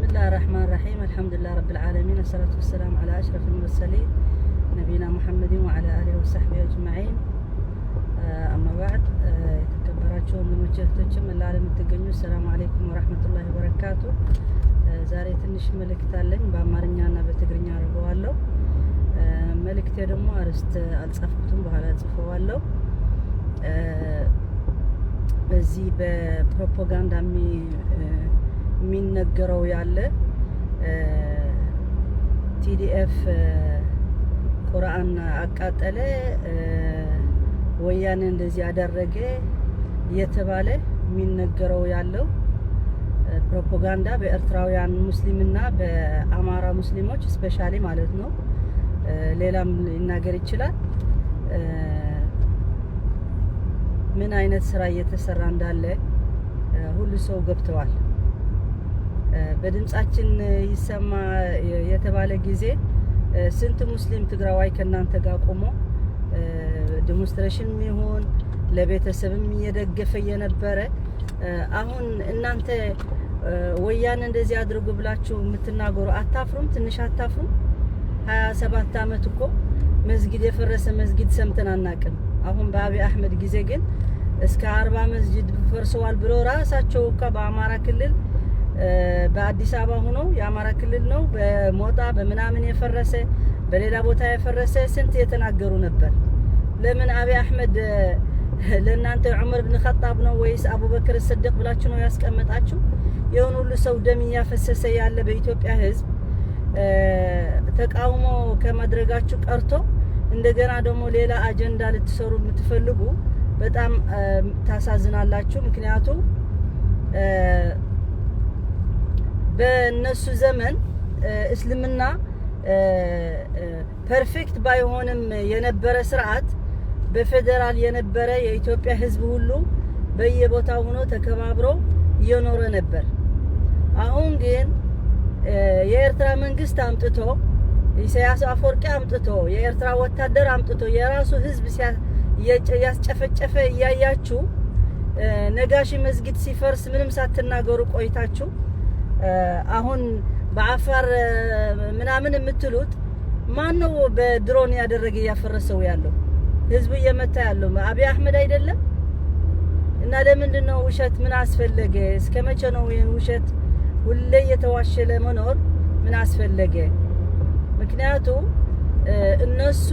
بسم الله الرحمن الرحيم الحمد لله رب العالمين والصلاة والسلام على أشرف المرسلين نبينا محمد وعلى آله وصحبه أجمعين أما بعد የተከበራችሁ ወንድሞቼም ለዓለም ተገኙ ሰላም አለይኩም ወራህመቱላሂ ወበረካቱ ዛሬ ትንሽ መልእክት አለኝ በአማርኛና በትግርኛ አድርገዋለሁ መልእክቴ ደግሞ አርስት አልጻፍኩትም በኋላ ጽፈዋለሁ በዚህ በፕሮፓጋንዳ የሚነገረው ያለ ቲዲኤፍ ቁርአን አቃጠለ ወያኔ እንደዚህ ያደረገ እየተባለ የሚነገረው ያለው ፕሮፓጋንዳ በኤርትራውያን ሙስሊምና በአማራ ሙስሊሞች ስፔሻሊ ማለት ነው ሌላም ሊናገር ይችላል ምን አይነት ስራ እየተሰራ እንዳለ ሁሉ ሰው ገብተዋል በድምጻችን ይሰማ የተባለ ጊዜ ስንት ሙስሊም ትግራዋይ ከናንተ ጋር ቆሞ ዲሞንስትሬሽን ይሁን ለቤተሰብም እየደገፈ የነበረ አሁን እናንተ ወያኔ እንደዚህ አድርጉ ብላችሁ የምትናገሩ አታፍሩም ትንሽ አታፍሩም 27 አመት እኮ መስጊድ የፈረሰ መስጊድ ሰምተን አናቅም አሁን በአብይ አህመድ ጊዜ ግን እስከ 40 መስጊድ ፈርሰዋል ብሎ ራሳቸው በአማራ ክልል በአዲስ አበባ ሆኖ የአማራ ክልል ነው በሞጣ በመናምን የፈረሰ በሌላ ቦታ የፈረሰ ስንት የተናገሩ ነበር ለምን አብይ አህመድ ለእናንተ ዑመር ኢብኑ ኸጣብ ነው ወይስ አቡበክር ሰዲቅ ብላችሁ ነው ያስቀመጣችሁ የሆነ ሁሉ ሰው ደም ያፈሰሰ ያለ በኢትዮጵያ ህዝብ ተቃውሞ ከመድረጋችሁ ቀርቶ እንደገና ደግሞ ሌላ አጀንዳ ልትሰሩ የምትፈልጉ በጣም ታሳዝናላችሁ ምክንያቱም በእነሱ ዘመን እስልምና ፐርፌክት ባይሆንም የነበረ ስርዓት በፌደራል የነበረ የኢትዮጵያ ህዝብ ሁሉ በየቦታው ሆኖ ተከባብሮ እየኖረ ነበር አሁን ግን የኤርትራ መንግስት አምጥቶ ኢሳያስ አፈወርቂ አምጥቶ የኤርትራ ወታደር አምጥቶ የራሱ ህዝብ ያስጨፈጨፈ እያያችሁ ነጋሺ መስጊድ ሲፈርስ ምንም ሳትናገሩ ቆይታችሁ አሁን በአፋር ምናምን የምትሉት ማን ነው በድሮን ያደረገ ያፈረሰው ያለው ህዝብ እየመታ ያለው አብይ አህመድ አይደለም እና ለምንድን ነው ውሸት ምን አስፈለገ እስከመቼ ነው ይሄን ውሸት ሁሌ የተዋሸለ መኖር ምን አስፈለገ ምክንያቱም እነሱ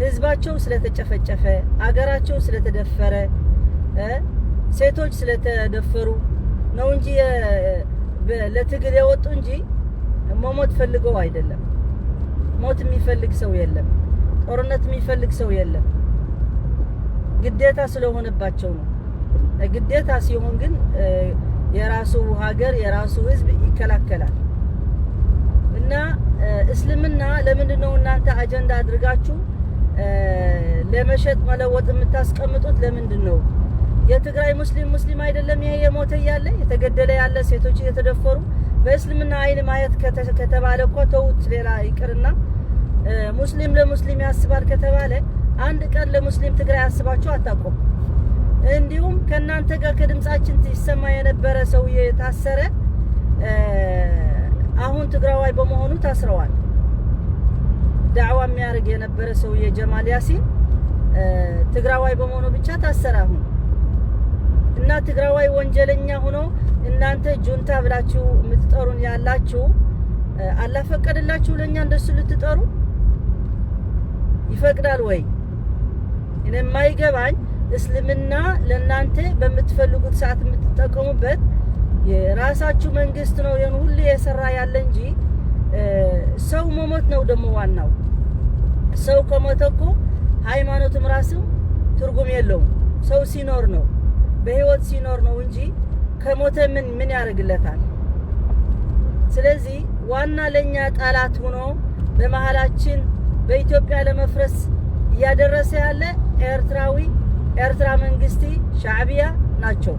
ህዝባቸው ስለተጨፈጨፈ አገራቸው ስለተደፈረ ሴቶች ስለተደፈሩ ነው እንጂ ለትግል የወጡ እንጂ መሞት ፈልገው አይደለም ሞት የሚፈልግ ሰው የለም ጦርነት የሚፈልግ ሰው የለም ግዴታ ስለሆነባቸው ነው ግዴታ ሲሆን ግን የራሱ ሀገር የራሱ ህዝብ ይከላከላል እና እስልምና ለምንድን ነው እናንተ አጀንዳ አድርጋችሁ ለመሸጥ መለወጥ የምታስቀምጡት ለምንድን ነው የትግራይ ሙስሊም አይደለም ይሄ የሞተ ያለ የተገደለ ያለ ሴቶች የተደፈሩ በእስልምና አይን ማየት ከተባለ እኮ ተውት ሌላ ይቅርና ሙስሊም ለሙስሊም ያስባል ከተባለ አንድ ቀን ለሙስሊም ትግራይ ያስባችሁ አታቆም እንዲሁም ከናንተ ጋር ከድምጻችን ይሰማ የነበረ ሰው የታሰረ አሁን ትግራዋይ በመሆኑ ታስረዋል ዳዕዋ የሚያርግ የነበረ ሰው የጀማል ያሲን ትግራዋይ በመሆኑ ብቻ ታሰረ አሁን እና ትግራዋይ ወንጀለኛ ሆኖ እናንተ ጁንታ ብላችሁ የምትጠሩን ያላችሁ አላህ ፈቀደላችሁ ለኛ እንደሱ ልትጠሩ ይፈቅዳል ወይ እኔ የማይገባኝ እስልምና ለእናንተ በምትፈልጉት ሰዓት የምትጠቀሙበት የራሳችሁ መንግስት ነው የን ሁሉ የሰራ ያለ እንጂ ሰው መሞት ነው ደግሞ ዋናው ሰው ከሞተ እኮ ሃይማኖትም ራሱ ትርጉም የለውም ሰው ሲኖር ነው በህይወት ሲኖር ነው እንጂ ከሞተ ምን ያደርግለታል ስለዚህ ዋና ለኛ ጣላት ሆኖ በመሃላችን በኢትዮጵያ ለመፍረስ ያደረሰ ያለ ኤርትራ መንግስቲ ሻዕቢያ ናቸው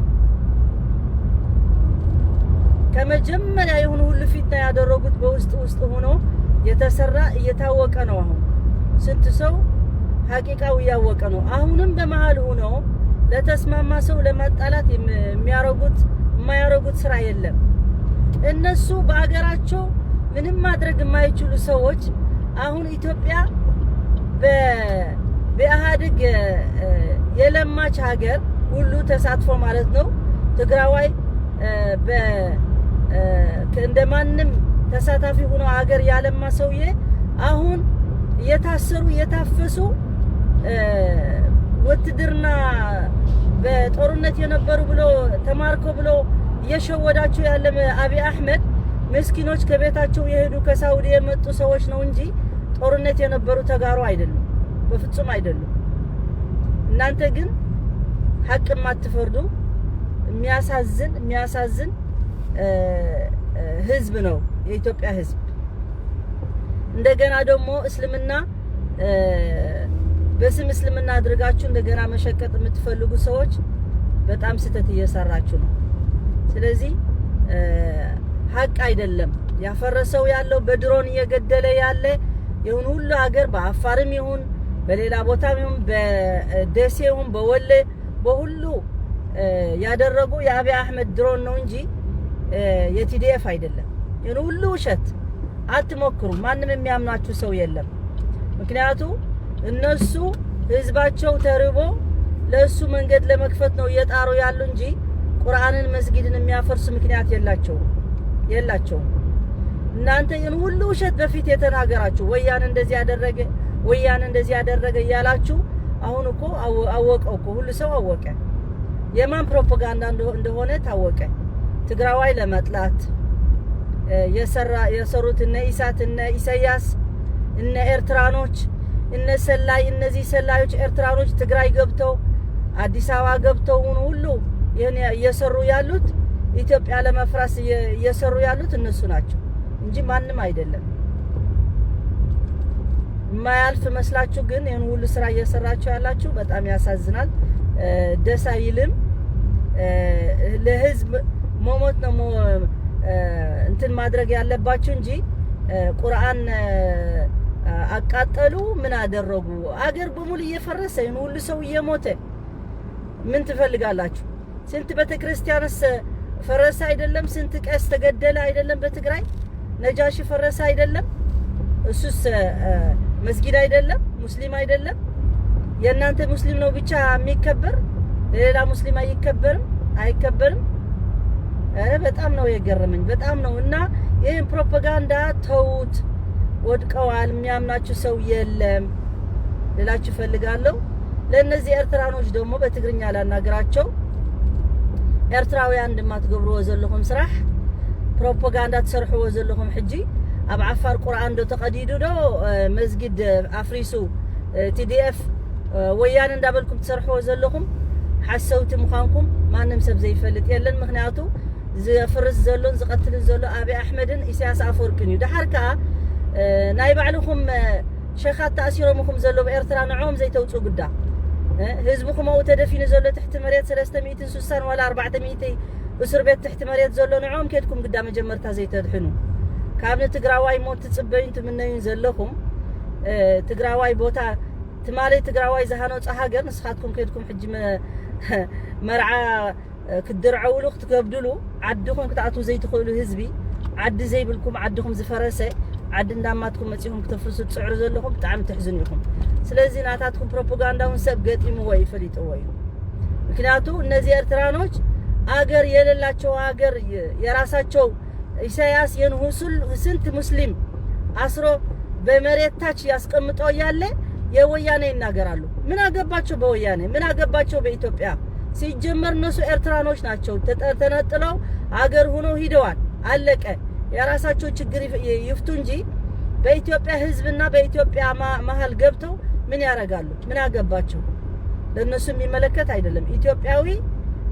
ከመጀመሪያ የሆኑ ሁሉ ፊትና ያደረጉት በውስጥ ሆኖ የተሰራ እየታወቀ ነው አሁን ስንት ሰው ሐቂቃው ያወቀ ነው አሁንም በመሃል ሆኖ ለተስማማ ሰው ለማጣላት የማያረጉት ስራ የለም እነሱ በአገራቸው ምንም ማድረግ የማይችሉ ሰዎች አሁን ኢትዮጵያ በኢህአዴግ የለማች ሀገር ሁሉ ተሳትፎ ማለት ነው። ትግራዋይ እንደማንም ተሳታፊ ሆኖ ሀገር ያለማ ሰውዬ አሁን የታሰሩ የታፈሱ ውትድርና በጦርነት የነበሩ ብሎ ተማርኮ ብሎ እየሸወዳቸው ያለ አብይ አህመድ ምስኪኖች ከቤታቸው የሄዱ ከሳውዲ የመጡ ሰዎች ነው እንጂ ጦርነት የነበሩ ተጋሩ አይደሉም፣ በፍጹም አይደሉም። እናንተ ግን ሐቅ ማትፈርዱ የሚያሳዝን ህዝብ ነው የኢትዮጵያ ህዝብ። እንደገና ደግሞ እስልምና በስም እስልምና አድርጋችሁ እንደገና መሸቀጥ የምትፈልጉ ሰዎች በጣም ስህተት እየሰራችሁ ነው። ስለዚህ ሐቅ አይደለም ያፈረሰው ያለው በድሮን እየገደለ ያለ ይሁን ሁሉ ሀገር በአፋርም ይሁን በሌላ ቦታም ይሁን በደሴ ይሁን በወሌ በሁሉ ያደረጉ የአብይ አህመድ ድሮን ነው እንጂ የቲዲኤፍ አይደለም። ይሁን ሁሉ ውሸት አትሞክሩ። ማንም የሚያምናችሁ ሰው የለም። ምክንያቱም እነሱ ህዝባቸው ተርቦ ለሱ መንገድ ለመክፈት ነው እየጣሩ ያሉ እንጂ ቁርአንን መስጊድን የሚያፈርሱ ምክንያት የላቸውም። እናንተ ይህን ሁሉ ውሸት በፊት የተናገራችሁ ወያኔ እንደዚህ ያደረገ ወያኔ እንደዚህ ያደረገ እያላችሁ አሁን እኮ አወቀው እኮ ሁሉ ሰው አወቀ። የማን ፕሮፓጋንዳ እንደሆነ ታወቀ። ትግራዋይ ለመጥላት የሰሩት እነ ኢሳት እነ ኢሳያስ እነ ኤርትራኖች እነ ሰላይ እነዚህ ሰላዮች ኤርትራኖች ትግራይ ገብተው አዲስ አበባ ገብተው ሁሉ ይሄን እየሰሩ ያሉት ኢትዮጵያ ለመፍራስ እየሰሩ ያሉት እነሱ ናቸው እንጂ ማንም አይደለም። ማያልፍ መስላችሁ ግን ይሄን ሁሉ ስራ እየሰራችሁ ያላችሁ በጣም ያሳዝናል። ደስ አይልም። ለህዝብ ሞሞት ነው እንትን ማድረግ ያለባችሁ እንጂ ቁርአን አቃጠሉ ምን አደረጉ? አገር በሙሉ እየፈረሰ ይሁን ሁሉ ሰው እየሞተ ምን ትፈልጋላችሁ? ስንት ቤተክርስቲያንስ ፈረሰ አይደለም? ስንት ቀስ ተገደለ አይደለም? በትግራይ ነጃሺ ፈረሰ አይደለም? እሱስ መስጊድ አይደለም? ሙስሊም አይደለም? የእናንተ ሙስሊም ነው ብቻ የሚከበር፣ ሌላ ሙስሊም አይከበርም። በጣም ነው የገረመኝ፣ በጣም ነው። እና ይሄን ፕሮፓጋንዳ ተውት። ወድቀዋል። የሚያምናችሁ ሰው የለም ልላችሁ ፈልጋለሁ። ለነዚህ ኤርትራኖች ደግሞ በትግርኛ ላናገራቸው። ኤርትራውያን እንደማትገብሩ ወዘለኩም ስራሕ ፕሮፓጋንዳ ተሰርሑ ወዘለኩም ሕጂ ኣብ ዓፋር ቁርአን ዶ ተቀዲዱ ዶ መስጊድ አፍሪሱ ቲዲኤፍ ወያን እንዳበልኩም ተሰርሑ ወዘለኩም ሓሰውቲ ምዃንኩም ማንም ሰብ ዘይፈልጥ የለን። ምክንያቱ ዝፍርስ ዘሎን ዝቀትልን ዘሎ አብይ አሕመድን ኢሳያስ አፈወርቅን እዩ። ድሓር ከዓ ናይ ባዕልኩም ሸኻት ተኣሲሮምኩም ዘሎ በኤርትራ ንዖም ዘይተውፁ ጉዳ ህዝብኩም ኣብኡ ተደፊኑ ዘሎ ትሕቲ መሬት 360 ወላ 400 እስር ቤት ትሕቲ መሬት ዘሎ ንዖም ከድኩም ጉዳ መጀመርታ ዘይተድሕኑ ካብ ንትግራዋይ ሞት ትፅበዩን ትምነዩን ዘለኹም ትግራዋይ ቦታ ትማለይ ትግራዋይ ዝሃነፀ ሃገር ንስኻትኩም ከድኩም ሕጂ መርዓ ክድርዐውሉ ክትገብድሉ ዓድኹም ክትኣትዉ ዘይትኽእሉ ህዝቢ ዓዲ ዘይብልኩም ዓድኹም ዝፈረሰ ዓዲ እንዳማትኩም መፂኹም ክትፍርሱ ትፅዕሩ ዘለኹም ብጣዕሚ ትሕዝኑ ኢኹም። ስለዚህ ናታትኩም ፕሮፓጋንዳውን ሰብ ገጢምዎ ይፈሊጥዎ እዩ። ምክንያቱ እነዚህ ኤርትራኖች አገር የሌላቸው አገር የራሳቸው ኢሳያስ የንሁሱል ስንት ሙስሊም አስሮ በመሬት ታች ያስቀምጠው ያለ የወያኔ ይናገራሉ። ምን አገባቸው በወያኔ? ምን አገባቸው በኢትዮጵያ? ሲጀመር እነሱ ኤርትራኖች ናቸው። ተነጥለው አገር ሆኖ ሂደዋል። አለቀ። የራሳቸው ችግር ይፍቱ እንጂ በኢትዮጵያ ህዝብና በኢትዮጵያ መሃል ገብተው ምን ያረጋሉ? ምን አገባቸው? ለነሱ የሚመለከት አይደለም። ኢትዮጵያዊ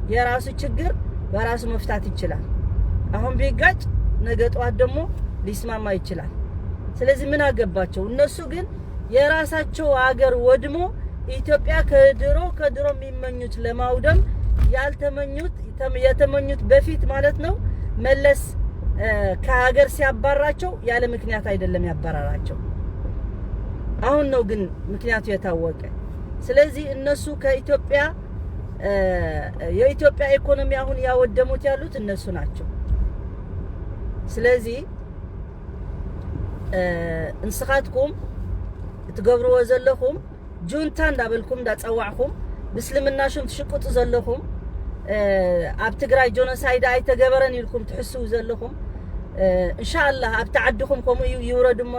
የራሱ ችግር በራሱ መፍታት ይችላል። አሁን ቢጋጭ ነገ ጧት ደግሞ ሊስማማ ይችላል። ስለዚህ ምን አገባቸው? እነሱ ግን የራሳቸው ሀገር ወድሞ ኢትዮጵያ ከድሮ የሚመኙት ለማውደም የተመኙት በፊት ማለት ነው መለስ ከሀገር ሲያባራቸው ያለ ምክንያት አይደለም ያባራራቸው። አሁን ነው ግን ምክንያቱ የታወቀ። ስለዚህ እነሱ ከኢትዮጵያ የኢትዮጵያ ኢኮኖሚ አሁን ያወደሙት ያሉት እነሱ ናቸው። ስለዚህ እንስኻትኩም ትገብርዎ ዘለኹም ጁንታ እንዳበልኩም እንዳጸዋዕኩም ምስልምና ሹም ትሽቁጡ ዘለኹም ኣብ ትግራይ ጆኖሳይድ ኣይተገበረን ኢልኩም ትሕስቡ ዘለኹም ኢንሻአላህ ኣብ ተዓድኩም ከምኡ ይውረድሞ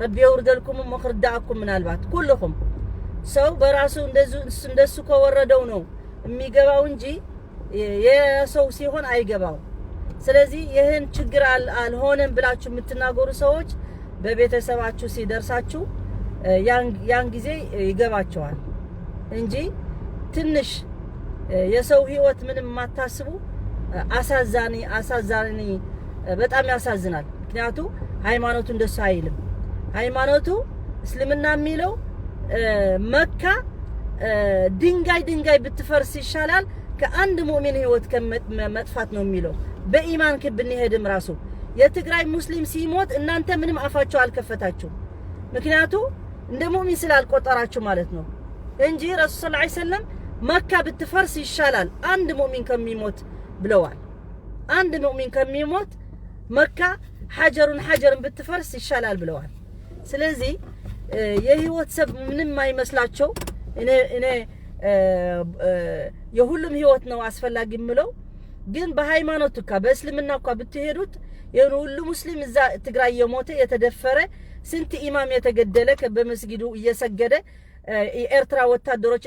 ረቢ ይውርደልኩም መኽርዳአኩም ምናልባት ኩልኩም ሰው በራሱ እንደሱ ከወረደው ነው የሚገባው እንጂ የሰው ሲሆን አይገባው። ስለዚህ ይህን ችግር አልሆነም ብላችሁ የምትናገሩ ሰዎች በቤተሰባችሁ ሲደርሳችሁ ያን ጊዜ ይገባቸዋል እንጂ ትንሽ የሰው ህይወት ምንም ማታስቡ አሳዛኒ በጣም ያሳዝናል። ምክንያቱም ሃይማኖቱ እንደሱ አይልም። ሃይማኖቱ እስልምና የሚለው መካ ድንጋይ ብትፈርስ ይሻላል ከአንድ ሙእሚን ህይወት ከመጥፋት ነው የሚለው። በኢማን ብንሄድም ራሱ የትግራይ ሙስሊም ሲሞት እናንተ ምንም አፋችሁ አልከፈታችሁ፣ ምክንያቱም እንደ ሙእሚን ስላልቆጠራችሁ ማለት ነው እንጂ ረሱል ሰለላሁ ዐለይሂ ወሰለም መካ ብትፈርስ ይሻላል አንድ ሙእሚን ከሚሞት ብለዋል። አንድ ሙእሚን ከሚሞት መካ ሐጀርን ብትፈርስ ይሻላል ብለዋል። ስለዚህ የህይወት ሰብ ምንም አይመስላቸው። እኔ የሁሉም ህይወት ነው አስፈላጊ ምለው፣ ግን በሃይማኖት በእስልምና ብትሄዱት የሁሉ ሙስሊም እዛ ትግራይ የሞተ የተደፈረ ስንት ኢማም የተገደለ በመስጊዱ እየሰገደ የኤርትራ ወታደሮች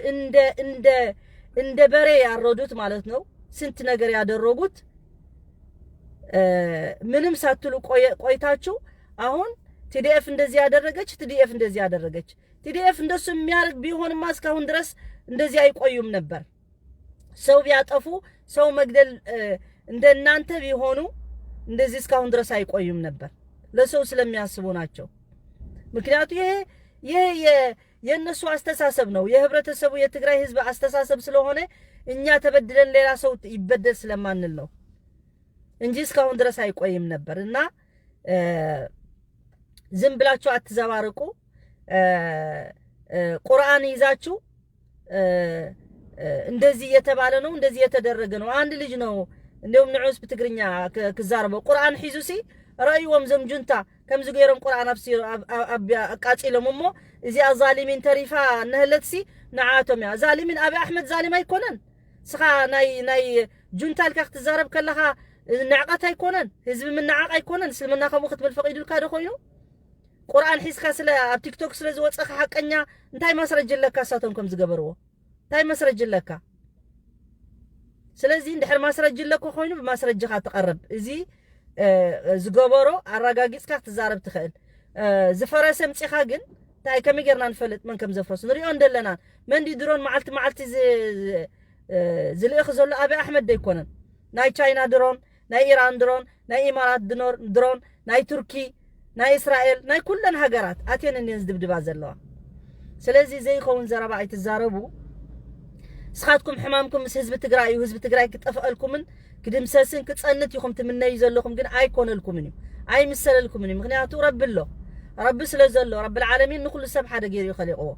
እንደ በሬ ያረዱት ማለት ነው። ስንት ነገር ያደረጉት ምንም ሳትሉ ቆይታችሁ አሁን ቲዲኤፍ እንደዚህ ያደረገች ቲዲኤፍ እንደሱ የሚያርግ ቢሆንማ እስካሁን ድረስ እንደዚህ አይቆዩም ነበር። ሰው ቢያጠፉ ሰው መግደል እንደናንተ ቢሆኑ እንደዚህ እስካሁን ድረስ አይቆዩም ነበር። ለሰው ስለሚያስቡ ናቸው። ምክንያቱም ይሄ የነሱ አስተሳሰብ ነው፣ የህብረተሰቡ የትግራይ ህዝብ አስተሳሰብ ስለሆነ እኛ ተበድለን ሌላ ሰው ይበደል ስለማንል ነው እንጂ እስካሁን ድረስ አይቆይም ነበር። እና ዝም ብላችሁ አትዘባርቁ። ቁርአን ይዛችሁ እንደዚህ የተባለ ነው እንደዚህ የተደረገ ነው። አንድ ልጅ ነው እንደውም ንዑስ በትግርኛ ክዛረበው ቁርአን ሒዙሲ رأيهم زمجنتا كم زغيرم قرآن أفسير أقاتلهم أمو إذا الظالمين تريفا نهلتسي نعاتهم يا ظالمين أبي أحمد ظالم يكونن سخا ناي جنتا الكاخت الزارب كلها نعقات يكونن حزب من نعاق يكونن سلمنا خموخت بالفقيد الكادو خوينو قرآن حيس كاسلا أب تيك توك سلا زوات سخا حقنيا انتاي مسرج لك ساتهم كم زغبروا تاي مسرج لك سلازي اندحر مسرج لك خوينو بمسرج خا تقرب إزي زغبرو አራጋጊጽካ ትዛረብ ትخيل ዝፈረሰ ምጽኻ ግን ታይ ከመገርና ንፈልጥ ምን ከም ዘፍረስ ንሪኦ እንደለና መንዲ ድሮን ማዓልቲ ዝልእኽ ዘሎ አቢ አሕመድ ደይኮነን ናይ ቻይና ድሮን ናይ ኢራን ድሮን ናይ ኢማራት ድሮን ናይ ቱርኪ ናይ እስራኤል ናይ ኩለን ሃገራት አቴን እንዴን ዝድብድባ ዘለዋ። ስለዚህ ዘይኸውን ዘረባ አይትዛረቡ። ስኻትኩም ሕማምኩም ህዝብ ትግራይ ህዝብ ትግራይ ክጠፍአልኩምን كدمسسن كتصنت يخم تمنى يزلكم جن أيكونلكم مني أي مسللكم مني مخنياتو رب سلازلو رب العالمين نقول سبحة دقير يخلقوه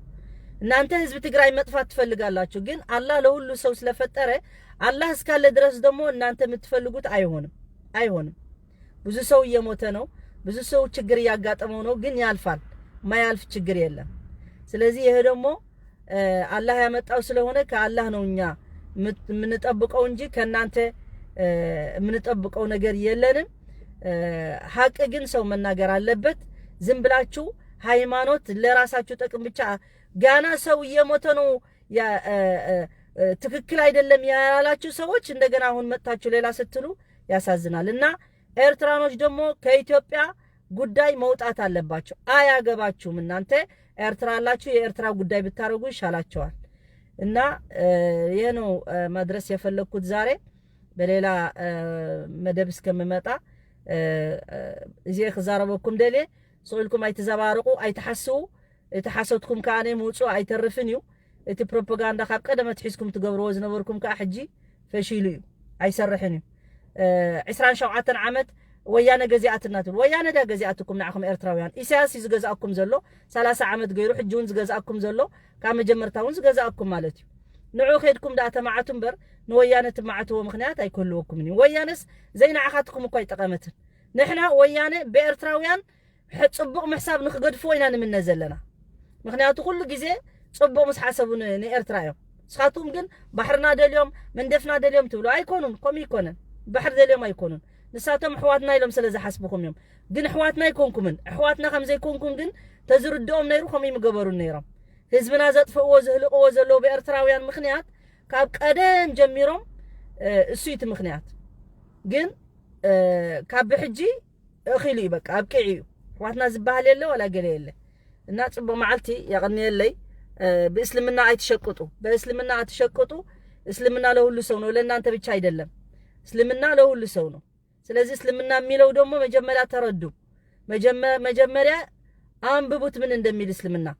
إن أنت هزب تقرأي متفات تفلق الله شو جن الله له اللي سوس لفترة الله سكال درس دمو إن أنت متفلقوت أيهونم بزو سو يموتنو بزو سو تجري يقات أمونو جن يالفان ما يالف تجري إلا سلازي يهدمو الله يمت أوصله هنا كالله نونيا من تطبق أونجي كان أنت من تطبقው ነገር የለንም። ሐቅ ግን ሰው መናገር አለበት። ዝም ብላችሁ ሃይማኖት ለራሳችሁ ጥቅም ብቻ ጋና ሰው እየሞተ ነው ትክክል አይደለም ያላችሁ ሰዎች እንደገና አሁን መጣችሁ ሌላ ስትሉ ያሳዝናልና ኤርትራኖች ደግሞ ከኢትዮጵያ ጉዳይ መውጣት አለባቸው። አያገባችሁም። እናንተ ኤርትራ አላችሁ የኤርትራ ጉዳይ ብታረጉ ይሻላችኋል። እና ይሄ ነው መድረስ የፈለኩት ዛሬ በሌላ መደብ እስከምመጣ እዚህ خزاربكم ደሌ ሶልኩም አይተዘባርቁ አይተሐስቡ የተሐሰትኩም ካኔ ሙጹ አይተርፍንዩ እቲ ፕሮፓጋንዳ ካብ ቀደም ትሒስኩም ትገብርዎ ዝነበርኩም ካ ሕጂ ፈሺሉ አይሰርሕንዩ 27 ዓመት ወያነ ገዚአትናት ወያነ ዳ ገዚአትኩም ንዓኹም ኤርትራውያን ኢሳያስ ዝገዛአኩም ዘሎ 30 ዓመት ገይሩ ሕጂውን ዝገዛአኩም ዘሎ ካብ መጀመርታውን ዝገዛአኩም ማለት እዩ ንዑ ኸድኩም ዳ ተማዓቱም በር ንወያነ ተማዓትዎ ምኽንያት አይኮልወኩም ወያነስ ዘይናዓኻትኩም እኮ አይጠቀመትን نحنا ويانا بإرتراويان حد صبق محساب نخقدفو إنا نمنا زلنا مخنياتو كل جزء صبق مسحسبون إرترايو سخاتهم جن بحرنا دا اليوم من دفنا دا اليوم تقولوا أيكونون قوم يكونن بحر دا اليوم أيكونن نساتهم حواتنا يلوم سلازة حسبكم يوم جن حواتنا يكونكم من حواتنا خمزة يكونكم جن تزر الدوم نيرو خمي مقبرون نيرم حزبنا زاد فوز هلقوز اللو بإرتراويان مخنيات كاب قدام جميرهم السويت مخنيات جن كاب بحجي أخيلي بك أبكعيو حواتنا زبها ليلة ولا قلي ليلة الناس أبو معلتي يغني اللي بإسلامنا يتشقطوا بإسلامنا يتشقطوا إسلامنا له اللي سونه لأن أنت بتشايد اللهم إسلامنا له اللي سونه سلازي إسلامنا ميلو دومه مجمرة تردو مجمرة ببوت من اندمي الإسلامنا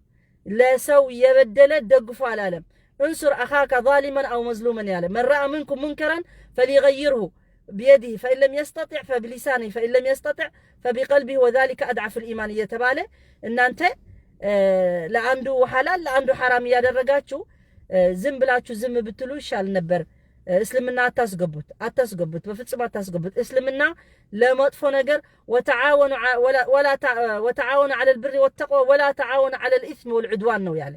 لا سو يبدل دقفوا على العالم انصر أخاك ظالما أو مظلوما يعلم من رأى منكم منكرا فليغيره بيده فإن لم يستطع فبلسانه فإن لم يستطع فبقلبه وذلك أدعف الإيمان يتباله إن أنت لعنده حلال لعنده حرام ያደረጋችሁ ዝም ብላችሁ ዝም ብትሉ ይሻል ነበር እስልምና አታስገቡት በፍጹም አታስገቡት እስልምና ለመጥፎ ነገር وتعاونوا على البر والتقوى ولا تعاونوا على الإثم والعدوان ነው ያለ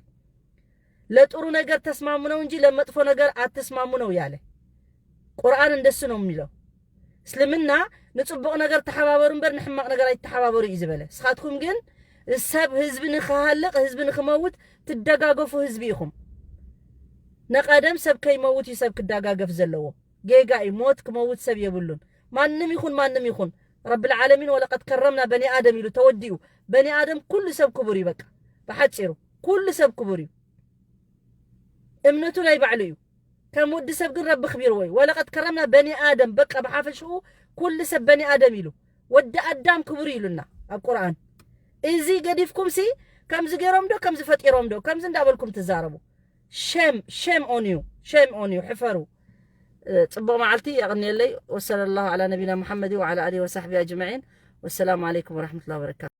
ለጥሩ ነገር ተስማሙ ነው እንጂ ለመጥፎ ነገር አትስማሙ ነው ያለ ቁርአን እንደሱ ነው የሚለው እስልምና ንጽብቅ ነገር ተሐባበሩን በር ንሕማቅ ነገር አይተሐባበሩ ይዝበለ ስኻትኩም ግን السب حزب نخالق حزب نخموت تدغاغفو حزبيكم نقدم سب كي موت يسب كدغاغف زلو جيغاي موت كموت سب يبلون مانم يخون رب العالمين ولقد كرمنا بني ادم يلو توديو بني ادم كل سب كبري بقى بحصيرو كل سب كبري امنتو لا يبعليو كمود سب كن رب خبير وي ولقد كرمنا بني ادم بقى بحافشو كل سب بني ادم يلو ود ادم كبري يلونا القران إزي قديفكم سي كم زجيرهم دو كم زفتيرهم دو كم زندابلكم تزاربوا شم on you حفروا تصبوا معلتي أغني لي وصلى الله على نبينا محمد وعلى آله وصحبه أجمعين والسلام عليكم ورحمة الله وبركاته